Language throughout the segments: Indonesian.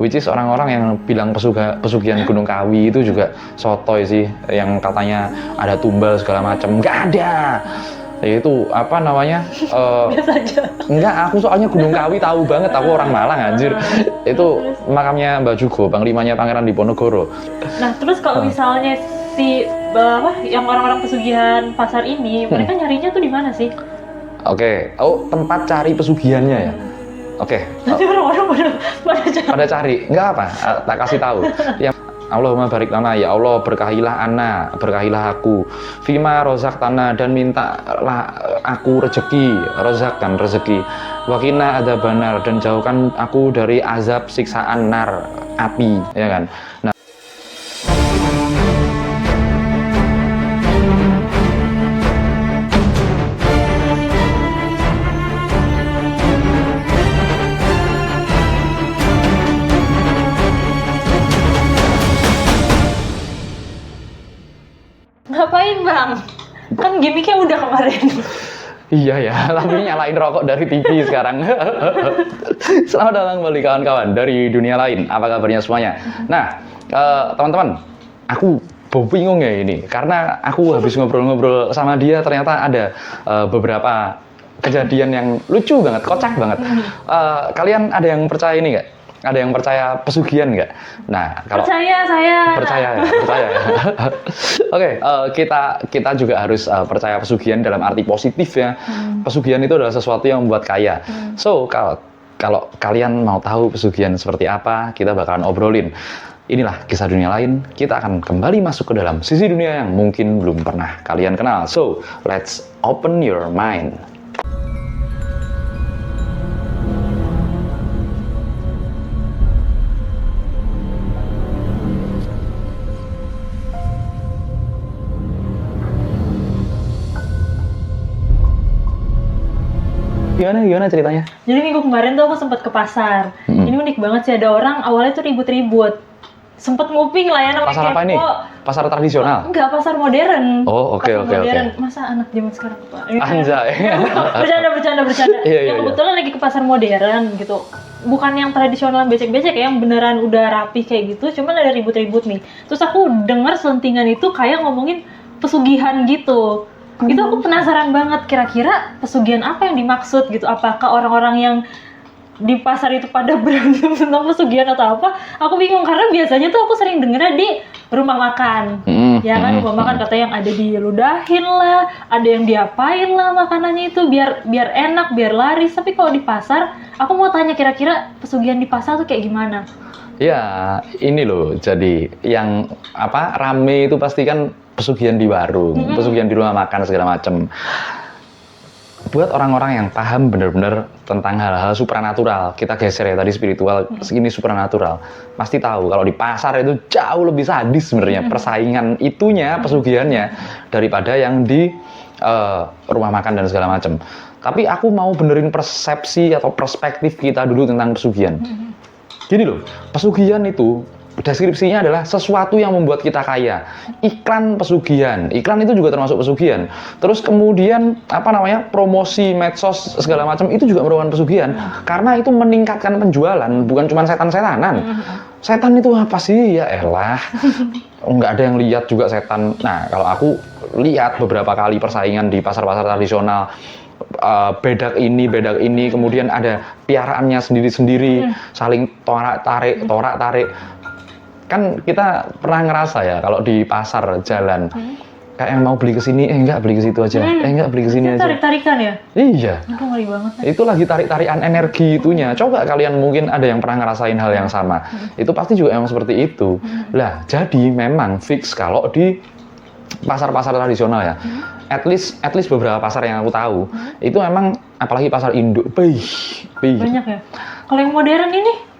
which is orang-orang yang bilang pesugihan Gunung Kawi itu juga sotoy sih, yang katanya ada tumbal segala macam. Nggak ada. Itu apa namanya? Biasa aja. Enggak, aku soalnya Gunung Kawi tahu banget, aku orang Malang anjir. Itu makamnya Mbak Jugo, panglimanya Pangeran Diponegoro. Nah, terus kalau misalnya si yang orang-orang pesugihan pasar ini, mereka nyarinya tuh di mana sih? Oke, tempat cari pesugihannya ya. Oke. Nanti orang-orang pada cari, enggak apa, tak kasih tahu. Yang Allahumma barik lana, ya Allah berkahilah ana, berkahilah aku. Fima rozak tanah, dan mintalah aku rezeki, rozakkan rezeki. Wakina ada benar, dan jauhkan aku dari azab siksaan nar, api, ya kan. Nah, ngapain bang? Kan gimmicknya udah kemarin. iya ya, tapi nyalain rokok dari TV sekarang. Selamat datang kembali kawan-kawan dari dunia lain. Apa kabarnya semuanya? Nah, teman-teman, aku bingung ya ini, karena aku habis ngobrol-ngobrol sama dia, ternyata ada beberapa kejadian yang lucu banget, kocak banget. Kalian ada yang percaya ini nggak? Ada yang percaya pesugihan nggak? Nah, kalau Percaya saya. percaya ya. Oke, kita juga harus percaya pesugihan dalam arti positif ya. Pesugihan itu adalah sesuatu yang membuat kaya. So, kalau kalian mau tahu pesugihan seperti apa, kita bakalan obrolin. Inilah kisah dunia lain. Kita akan kembali masuk ke dalam sisi dunia yang mungkin belum pernah kalian kenal. So, let's open your mind. Gimana ceritanya? Jadi minggu kemarin tuh aku sempat ke pasar. Ini unik banget sih, ada orang awalnya tuh ribut-ribut. Sempet nguping lah ya namanya. Pasar apa ini? Pasar tradisional? Enggak, pasar modern. Oh, oke. Masa anak zaman sekarang Pak? Anjay. Bercanda. Iya. Yang kebetulan lagi ke pasar modern gitu. Bukan yang tradisional becek-becek ya, yang beneran udah rapi kayak gitu, cuman ada ribut-ribut nih. Terus aku dengar selentingan itu kayak ngomongin pesugihan gitu. Itu aku penasaran banget, kira-kira pesugihan apa yang dimaksud gitu. Apakah orang-orang yang di pasar itu pada berantem tentang pesugihan atau apa? Aku bingung, karena biasanya tuh aku sering dengernya di rumah makan. Ya kan, rumah makan katanya yang ada diludahin lah, ada yang diapain lah makanannya itu biar enak, biar laris. Tapi kalau di pasar, aku mau tanya kira-kira pesugihan di pasar tuh kayak gimana? Ya, ini loh, jadi yang rame itu pasti kan pesugihan di warung, pesugihan di rumah makan segala macam. Buat orang-orang yang paham benar-benar tentang hal-hal supranatural, kita geser ya tadi spiritual, ini supranatural, pasti tahu kalau di pasar itu jauh lebih sadis sebenarnya persaingan itunya, pesugihannya daripada yang di rumah makan dan segala macam. Tapi aku mau benerin persepsi atau perspektif kita dulu tentang pesugihan. Gini loh, pesugihan itu deskripsinya adalah sesuatu yang membuat kita kaya. Iklan pesugihan, iklan itu juga termasuk pesugihan. Terus kemudian promosi medsos segala macam itu juga merupakan pesugihan, karena itu meningkatkan penjualan, bukan cuma setan-setanan. Setan itu apa sih? Ya elah, nggak ada yang lihat juga setan. Nah, kalau aku lihat beberapa kali persaingan di pasar-pasar tradisional, bedak ini, kemudian ada piaraannya sendiri-sendiri, saling torak-tarik. Kan kita pernah ngerasa ya kalau di pasar jalan, kayak yang mau beli ke sini, enggak beli ke situ aja, enggak beli ke sini aja. Tarik-tarikan ya? Iya. Aduh, ngeri banget. Itu lagi tarik-tarikan energi itunya. Coba kalian mungkin ada yang pernah ngerasain hal yang sama. Itu pasti juga emang seperti itu. Lah, jadi memang fix kalau di pasar-pasar tradisional ya. At least beberapa pasar yang aku tahu, itu memang apalagi pasar induk. Banyak ya. Kalau yang modern ini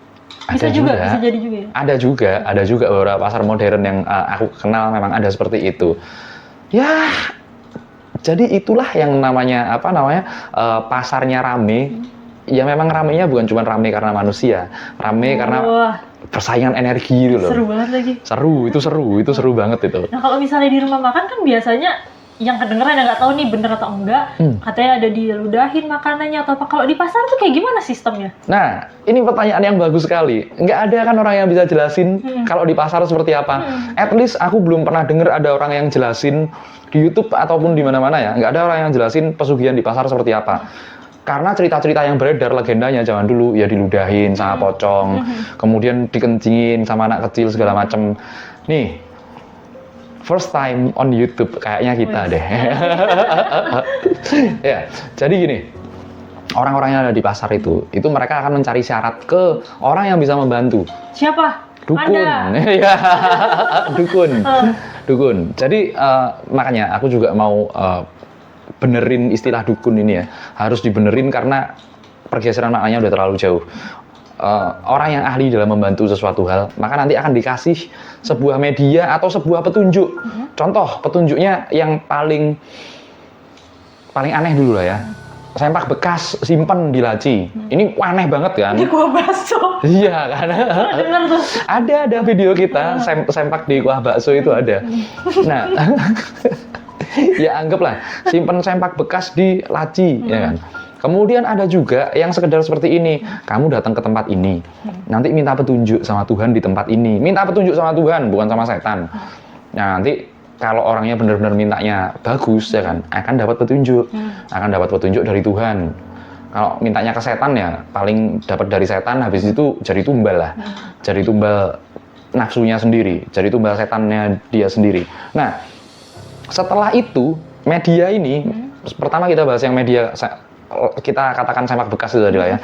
bisa jadi juga ya? Ada juga beberapa pasar modern yang aku kenal memang ada seperti itu. Ya, jadi itulah yang namanya pasarnya rame. Ya memang ramenya bukan cuma rame karena manusia, rame karena persaingan energi gitu loh. Seru banget lagi. Itu seru banget itu. Nah, kalau misalnya di rumah makan kan biasanya yang kedengeran yang nggak tahu nih bener atau enggak, katanya ada diludahin makanannya atau apa. Kalau di pasar tuh kayak gimana sistemnya? Nah, ini pertanyaan yang bagus sekali. Nggak ada kan orang yang bisa jelasin kalau di pasar seperti apa. At least aku belum pernah dengar ada orang yang jelasin di YouTube ataupun di mana-mana ya. Nggak ada orang yang jelasin pesugihan di pasar seperti apa. Karena cerita-cerita yang beredar legendanya zaman dulu ya diludahin sama pocong, kemudian dikencingin sama anak kecil segala macem. Nih, first time on YouTube kayaknya kita deh. Ya, jadi gini. Orang-orang yang ada di pasar itu mereka akan mencari syarat ke orang yang bisa membantu. Siapa? Dukun. Anda. Ya, dukun. Dukun. Jadi makanya aku juga mau benerin istilah dukun ini ya. Harus dibenerin karena pergeseran maknanya udah terlalu jauh. Orang yang ahli dalam membantu sesuatu hal, maka nanti akan dikasih sebuah media atau sebuah petunjuk. Contoh petunjuknya yang paling aneh dulu lah ya. Sempak bekas simpen di laci. Ini aneh banget kan? Di kuah bakso. Iya kan? Dengar tuh. Ada video kita sempak di kuah bakso itu ada. Nah, ya anggaplah simpen sempak bekas di laci, ya kan? Kemudian ada juga yang sekedar seperti ini. Kamu datang ke tempat ini, nanti minta petunjuk sama Tuhan di tempat ini. Minta petunjuk sama Tuhan, bukan sama setan. Nah, nanti kalau orangnya benar-benar mintanya bagus, ya kan, akan dapat petunjuk. Akan dapat petunjuk dari Tuhan. Kalau mintanya ke setan ya, paling dapat dari setan, habis itu jadi tumbal lah. Jadi tumbal nafsunya sendiri, jadi tumbal setannya dia sendiri. Nah, setelah itu, media ini, pertama kita bahas yang media, kita katakan semak bekas itu tadi lah ya.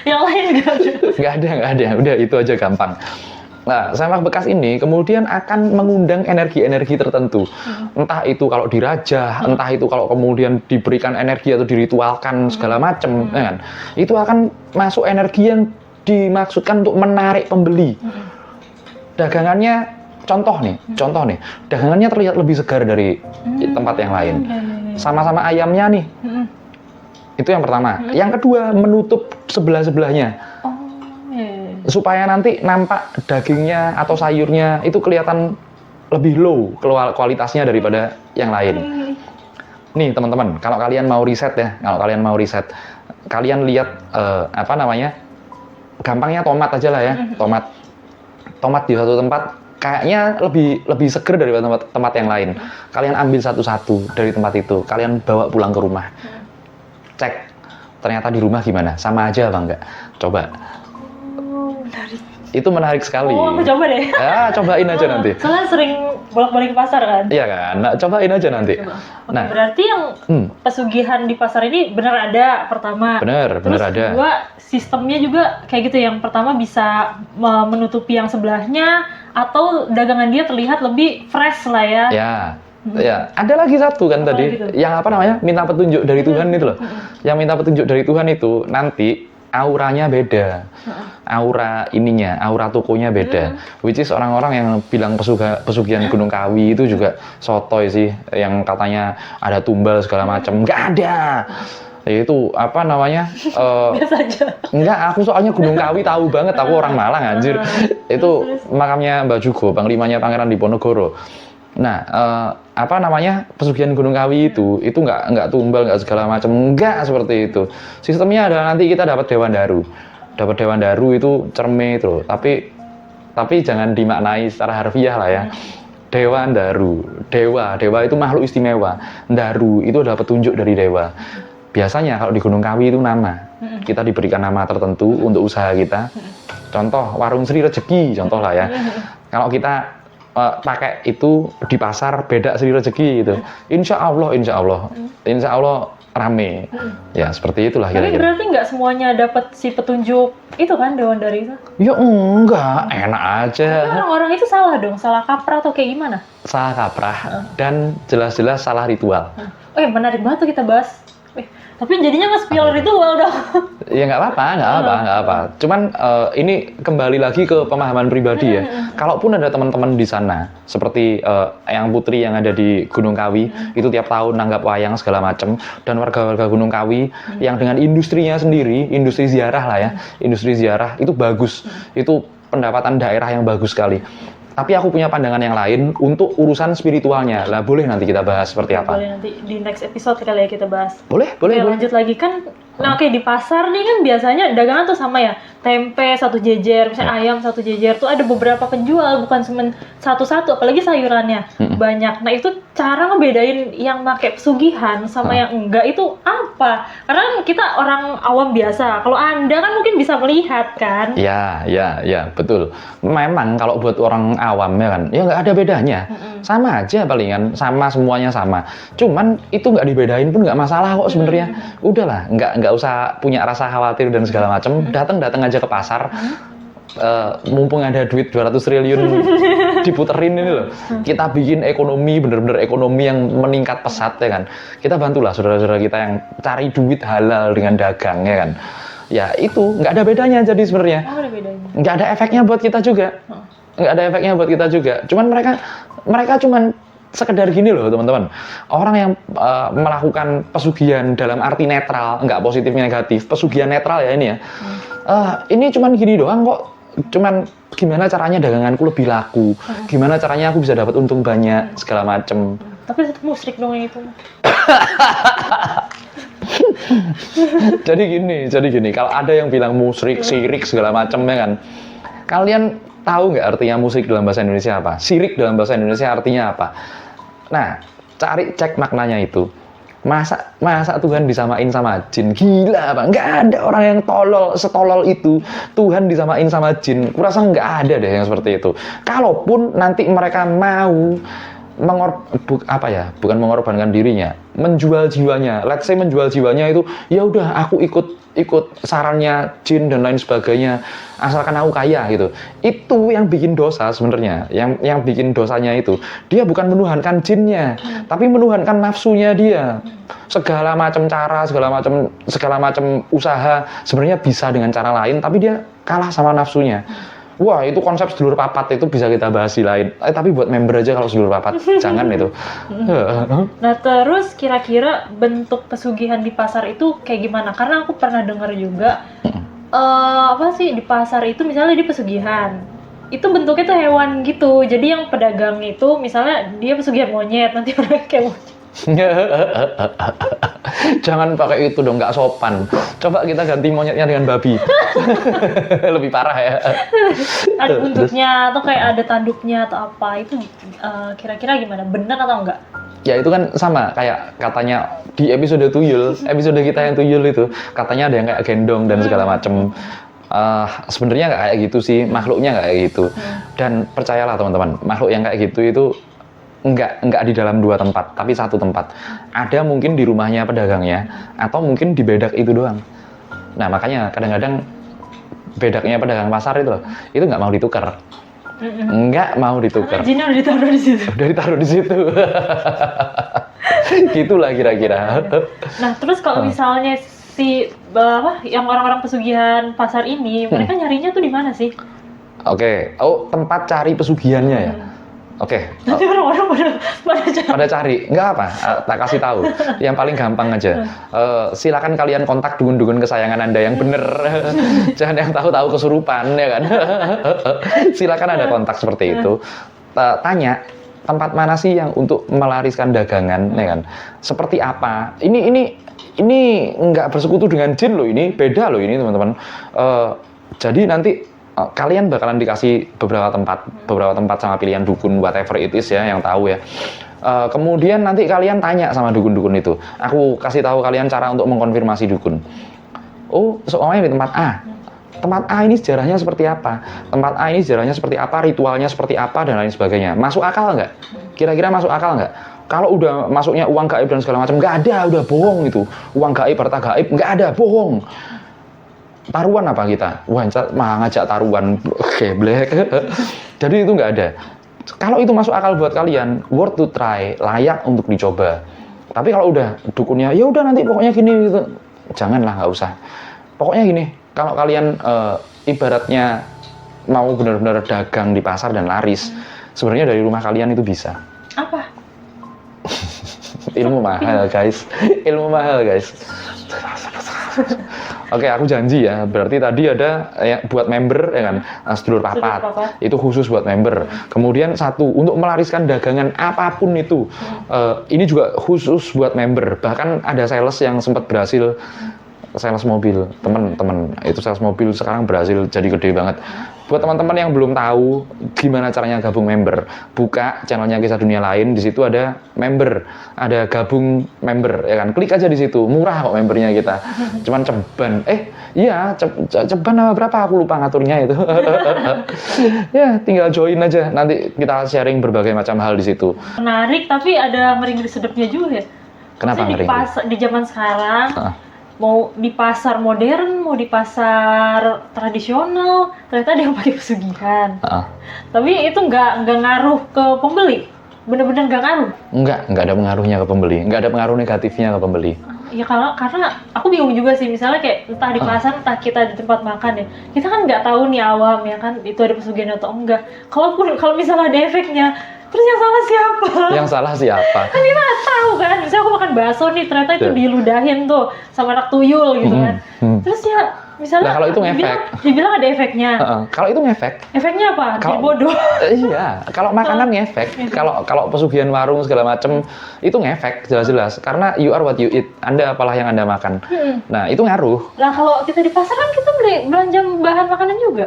Yang lain nggak ada. Nggak ada. Udah itu aja gampang. Nah, semak bekas ini kemudian akan mengundang energi-energi tertentu. Entah itu kalau dirajah, entah itu kalau kemudian diberikan energi atau diritualkan segala macam, kan? Itu akan masuk energi yang dimaksudkan untuk menarik pembeli. Dagangannya, contoh nih, dagangannya terlihat lebih segar dari tempat yang lain. Sama-sama ayamnya nih. Itu yang pertama. Yang kedua, menutup sebelah-sebelahnya. Supaya nanti nampak dagingnya atau sayurnya itu kelihatan lebih low kualitasnya daripada yang lain. Nih teman-teman, kalau kalian mau riset ya, kalian lihat gampangnya tomat aja lah ya, tomat di satu tempat kayaknya lebih seger daripada tempat yang lain. Kalian ambil satu-satu dari tempat itu, kalian bawa pulang ke rumah, cek ternyata di rumah gimana, sama aja apa enggak? Coba. Itu menarik sekali. Oh, aku coba deh. Ya, cobain aja nanti. Soalnya sering bolak-balik ke pasar kan? Iya kan? Nah, cobain aja nanti. Oke, Nah, berarti yang pesugihan di pasar ini benar ada pertama. benar ada. Kedua, sistemnya juga kayak gitu. Yang pertama bisa menutupi yang sebelahnya atau dagangan dia terlihat lebih fresh lah ya. Ya, ada lagi satu kan tadi. Gitu? Yang minta petunjuk dari Tuhan itu loh. Yang minta petunjuk dari Tuhan itu nanti auranya beda, aura tokonya beda. Which is orang-orang yang bilang pesugihan Gunung Kawi itu juga sotoy sih, yang katanya ada tumbal segala macam. Nggak ada. Itu Biasa aja. Enggak, aku soalnya Gunung Kawi tahu banget, aku orang Malang anjir. Itu makamnya Mbah Jugo, panglimanya Pangeran Diponegoro. Nah, pesugihan Gunung Kawi itu nggak tumbal, nggak segala macam, nggak seperti itu. Sistemnya adalah nanti kita dapat Dewan Daru itu cerme itu, tapi jangan dimaknai secara harfiah lah ya. Dewan Daru, dewa itu makhluk istimewa. Daru itu adalah petunjuk dari dewa. Biasanya kalau di Gunung Kawi itu nama, kita diberikan nama tertentu untuk usaha kita. Contoh warung Sri Rezeki, contoh lah ya. Kalau kita pakai itu di pasar beda Sri Rezeki gitu. Insya Allah rame. Ya seperti itulah Tapi kira-kira. berarti nggak semuanya dapat si petunjuk itu kan Dewan dari itu? Ya enggak, enak aja. Tapi orang-orang itu salah dong, salah kaprah atau kayak gimana? Salah kaprah dan jelas-jelas salah ritual. Menarik banget tuh kita bahas. Tapi jadinya nge-spill ritual dong. Ya nggak apa. Cuman ini kembali lagi ke pemahaman pribadi ya. Kalaupun ada teman-teman di sana, seperti yang Putri yang ada di Gunung Kawi, itu tiap tahun nanggap wayang segala macam, dan warga-warga Gunung Kawi yang dengan industrinya sendiri, industri ziarah lah ya, industri ziarah itu bagus, itu pendapatan daerah yang bagus sekali. Tapi aku punya pandangan yang lain untuk urusan spiritualnya. Lah boleh nanti kita bahas seperti apa? Boleh nanti di next episode kali ya kita bahas. Boleh. Oke, lanjut lagi kan. Nah, oke, di pasar nih kan biasanya dagangan tuh sama ya. Tempe satu jejer, misalnya ayam satu jejer tuh ada beberapa penjual, bukan cuma satu-satu, apalagi sayurannya banyak. Nah, itu cara ngebedain yang pakai pesugihan sama yang enggak itu apa? Karena kan kita orang awam biasa. Kalau Anda kan mungkin bisa melihat kan. Ya, betul. Memang kalau buat orang awam ya kan, ya nggak ada bedanya. Sama aja palingan, sama semuanya sama. Cuman itu nggak dibedain pun nggak masalah kok sebenarnya. Udahlah, nggak usah punya rasa khawatir dan segala macam. Datang aja ke pasar. Mumpung ada duit 200 triliun diputerin ini loh. Kita bikin ekonomi, bener-bener ekonomi yang meningkat pesat ya kan. Kita bantulah saudara-saudara kita yang cari duit halal dengan dagang ya kan. Ya itu nggak ada bedanya jadi sebenarnya. Nggak ada efeknya buat kita juga. Nggak ada efeknya buat kita juga. Cuman mereka cuman sekedar gini loh teman-teman. Orang yang melakukan pesugihan dalam arti netral, nggak positif negatif, pesugihan netral ya ini ya. Ini cuman gini doang kok. Cuman gimana caranya daganganku lebih laku, gimana caranya aku bisa dapat untung banyak segala macem. Tapi tetap musyrik dong yang itu. Jadi gini, kalau ada yang bilang musyrik, syirik segala macam ya kan. Kalian tahu nggak artinya musyrik dalam bahasa Indonesia apa? Syirik dalam bahasa Indonesia artinya apa? Nah, cek maknanya itu. Masa Tuhan disamain sama jin? Gila Bang, nggak ada orang yang setolol itu Tuhan disamain sama jin. Kurasa nggak ada deh yang seperti itu. Kalaupun nanti mereka mau bukan mengorbankan dirinya, menjual jiwanya. Let's say menjual jiwanya itu, ya udah aku ikut sarannya jin dan lain sebagainya, asalkan aku kaya gitu. Itu yang bikin dosa sebenarnya. Yang bikin dosanya itu, dia bukan menuhankan jinnya, tapi menuhankan nafsunya dia. Segala macam cara, segala macam usaha sebenarnya bisa dengan cara lain, tapi dia kalah sama nafsunya. Wah, itu konsep sedulur papat itu bisa kita bahas di lain. Tapi buat member aja kalau sedulur papat, jangan itu. Nah, terus kira-kira bentuk pesugihan di pasar itu kayak gimana? Karena aku pernah dengar juga, di pasar itu misalnya di pesugihan, itu bentuknya tuh hewan gitu. Jadi yang pedagang itu misalnya dia pesugihan monyet, nanti orang kayak monyet. Jangan pakai itu dong, nggak sopan. Coba kita ganti monyetnya dengan babi. Lebih parah ya. Ada buntutnya atau kayak ada tanduknya atau apa, itu kira-kira gimana? Benar atau enggak? Ya itu kan sama kayak katanya di episode episode kita yang tuyul itu katanya ada yang kayak gendong dan segala macem. Sebenarnya nggak kayak gitu sih, makhluknya nggak kayak gitu. Dan percayalah teman-teman, makhluk yang kayak gitu itu enggak di dalam dua tempat, tapi satu tempat. Ada mungkin di rumahnya pedagangnya, atau mungkin di bedak itu doang. Nah makanya kadang-kadang bedaknya pedagang pasar itu nggak mau ditukar. Nggak mau ditukar. Jinnya udah ditaruh di situ. Udah ditaruh di situ. Gitulah kira-kira. Nah terus kalau misalnya yang orang-orang pesugihan pasar ini, mereka nyarinya tuh di mana sih? Oke. Tempat cari pesugihannya ya. Oke. Nanti orang-orang pada cari, nggak apa, tak kasih tahu. Yang paling gampang aja. Silakan kalian kontak dukun-dukun kesayangan Anda yang bener. Jangan yang tahu-tahu kesurupan ya kan. Silakan ada kontak seperti itu. Tanya tempat mana sih yang untuk melariskan dagangan ya kan. Seperti apa? Ini nggak bersekutu dengan jin loh, ini beda loh ini teman-teman. Jadi nanti kalian bakalan dikasih beberapa tempat sama pilihan dukun whatever it is ya yang tahu ya. Kemudian nanti kalian tanya sama dukun-dukun itu. Aku kasih tahu kalian cara untuk mengkonfirmasi dukun. Soalnya di tempat A. Tempat A ini sejarahnya seperti apa? Tempat A ini sejarahnya seperti apa? Ritualnya seperti apa dan lain sebagainya. Masuk akal nggak? Kira-kira masuk akal nggak? Kalau udah masuknya uang gaib dan segala macam, nggak ada, udah bohong itu. Uang gaib, harta gaib, nggak ada, bohong. Taruhan apa kita? Wah, malah ngajak taruhan, geblek. Jadi itu nggak ada. Kalau itu masuk akal buat kalian, worth to try, layak untuk dicoba. Tapi kalau udah dukunnya, ya udah nanti pokoknya gini gitu, janganlah, nggak usah. Pokoknya gini, kalau kalian ibaratnya mau benar-benar dagang di pasar dan laris, sebenarnya dari rumah kalian itu bisa. Apa? Ilmu mahal guys. Oke, aku janji ya. Berarti tadi ada buat member ya kan, sedulur papat. Itu khusus buat member. Kemudian satu untuk melariskan dagangan apapun itu. Ini juga khusus buat member. Bahkan ada sales yang sempat berhasil sales mobil, temen-temen itu sales mobil sekarang berhasil jadi gede banget. Buat teman-teman yang belum tahu gimana caranya gabung member, buka channelnya Kisah Dunia Lain, di situ ada member, ada gabung member, ya kan? Klik aja di situ, murah kok membernya kita, cuman ceban. Iya, ceban apa berapa? Aku lupa ngaturnya itu. Ya, tinggal join aja, nanti kita sharing berbagai macam hal di situ. Menarik, tapi ada ngeri-ngeri sedapnya juga ya. Kenapa ngeri? Di zaman sekarang. Mau di pasar modern, mau di pasar tradisional, ternyata ada yang pakai pesugihan. Tapi itu nggak ngaruh ke pembeli, bener-bener nggak ngaruh. Nggak ada pengaruhnya ke pembeli, nggak ada pengaruh negatifnya ke pembeli. Ya karena aku bingung juga sih, misalnya kayak entah di pasar, entah kita di tempat makan ya, kita kan nggak tahu nih awam ya kan, itu ada pesugihan atau enggak. Kalau misalnya ada efeknya, terus yang salah siapa? Yang salah siapa? Kan kita nggak tahu kan, misalnya aku makan bakso nih, ternyata itu diludahin tuh sama anak tuyul gitu kan. Terus ya, misalnya kalau itu ngefek. Dibilang ada efeknya. Kalau itu ngefek. Efeknya apa? Jadi bodoh. Iya, kalau makanan ngefek, kalau pesugihan warung segala macem itu ngefek jelas-jelas. Karena you are what you eat. Anda apalah yang Anda makan. Nah, itu ngaruh. Nah, kalau kita di pasar kan kita belanja bahan makanan juga.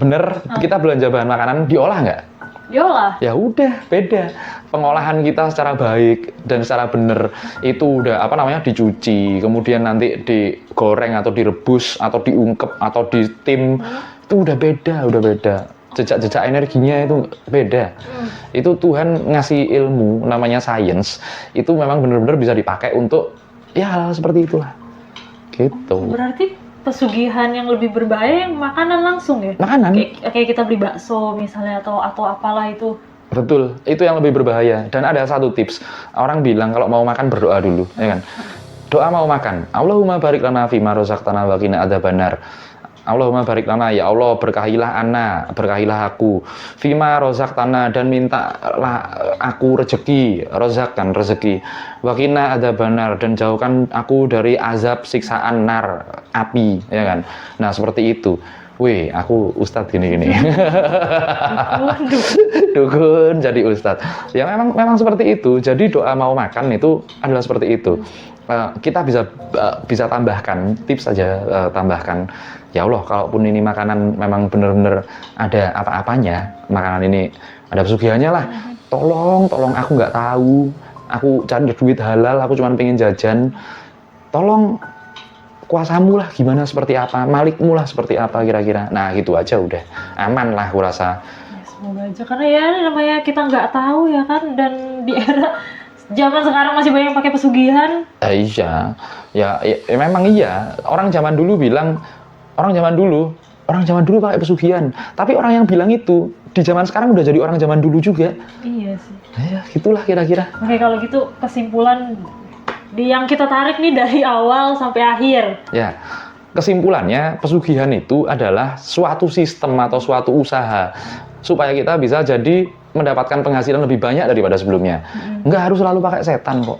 Bener, kita belanja bahan makanan diolah nggak? Diolah. Ya udah, beda. Pengolahan kita secara baik dan secara bener itu udah dicuci, kemudian nanti digoreng atau direbus atau diungkep atau ditim, itu udah beda. Jejak-jejak energinya itu beda. Itu Tuhan ngasih ilmu namanya sains, itu memang bener-bener bisa dipakai untuk ya hal seperti itulah. Gitu. Berarti pesugihan yang lebih berbahaya yang makanan langsung ya? Makanan. Kayak kita beli bakso misalnya atau apalah itu. Betul, itu yang lebih berbahaya. Dan ada satu tips, orang bilang kalau mau makan berdoa dulu, ya kan? Doa mau makan, Allahumma barik lana fima razaqtana wa qina adzabannar. Allahumma barik lana, ya Allah berkahilah ana, berkahilah aku. Fima razaqtana, dan mintalah aku rezeki, rozak kan rezeki. Wa qina adzabannar, dan jauhkan aku dari azab siksaan nar, api, ya kan? Nah, seperti itu. Wih, aku ustadz gini. Dukun jadi ustadz. Ya memang seperti itu. Jadi doa mau makan itu adalah seperti itu. Kita bisa tambahkan tips saja, tambahkan. Ya Allah, kalaupun ini makanan memang benar-benar ada apa-apanya, makanan ini ada pesugihannya lah. Tolong aku nggak tahu. Aku cari duit halal, aku cuma pengen jajan. Tolong kuasamu lah gimana, seperti apa, malikmu lah seperti apa kira-kira. Nah gitu aja udah aman lah aku rasa. Ya, semoga aja, karena ya namanya kita nggak tahu ya kan, dan di era zaman sekarang masih banyak yang pakai pesugihan. Iya, ya memang iya. Orang zaman dulu pakai pesugihan, tapi orang yang bilang itu di zaman sekarang udah jadi orang zaman dulu juga. Iya sih. Ya gitulah kira-kira. Oke, kalau gitu kesimpulan yang kita tarik nih dari awal sampai akhir. Ya, kesimpulannya pesugihan itu adalah suatu sistem atau suatu usaha supaya kita bisa jadi mendapatkan penghasilan lebih banyak daripada sebelumnya. Nggak harus selalu pakai setan kok.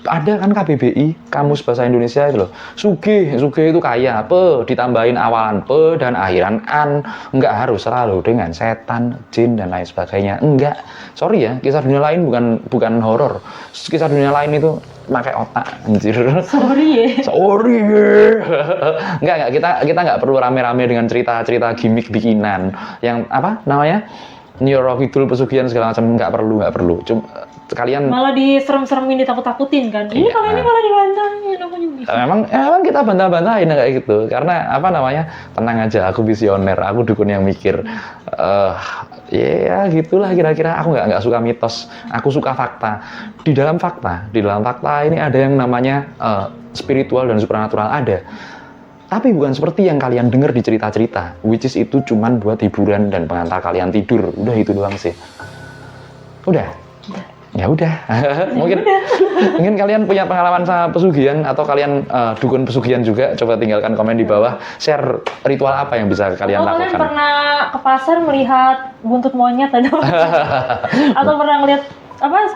Ada kan KBBI, Kamus Bahasa Indonesia itu loh. Sugih itu kaya, ditambahin awalan dan akhiran an. Nggak harus selalu dengan setan, jin dan lain sebagainya. Enggak. Sorry ya, Kisah Dunia Lain bukan horor. Kisah Dunia Lain itu pakai otak, anjir. Sorry. Enggak, kita nggak perlu rame-rame dengan cerita-cerita gimmick bikinan yang apa namanya? Nyoro Kidul pesugihan segala macam, nggak perlu. Cuma kalian malah diserem-seremin, ditakut-takutin kan. Ini kali ini malah dibantangin. Memang kita bantah-bantahin kayak gitu. Karena apa namanya? Tenang aja, aku visioner, aku dukun yang mikir. Ya gitulah kira-kira. Aku nggak suka mitos, aku suka fakta. Di dalam fakta ini ada yang namanya spiritual dan supernatural, ada. Tapi bukan seperti yang kalian dengar di cerita-cerita, which is itu cuman buat hiburan dan pengantar kalian tidur. Udah itu doang sih. Udah. Ya udah. Mungkin kalian punya pengalaman sama pesugihan atau kalian dukun pesugihan juga, coba tinggalkan komen di bawah. Share ritual apa yang bisa kalian lakukan. Kalian pernah ke pasar melihat buntut monyet atau pernah ngeliat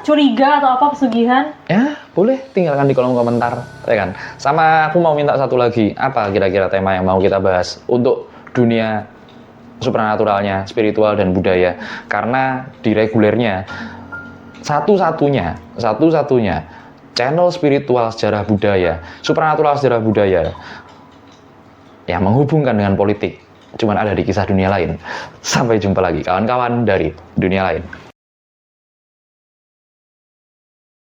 curiga atau apa pesugihan? Ya, boleh tinggalkan di kolom komentar, ya kan? Sama aku mau minta satu lagi, apa kira-kira tema yang mau kita bahas untuk dunia supranaturalnya, spiritual dan budaya? Karena di regulernya satu-satunya channel spiritual sejarah budaya, supranatural sejarah budaya yang menghubungkan dengan politik cuman ada di Kisah Dunia Lain. Sampai jumpa lagi kawan-kawan dari dunia lain.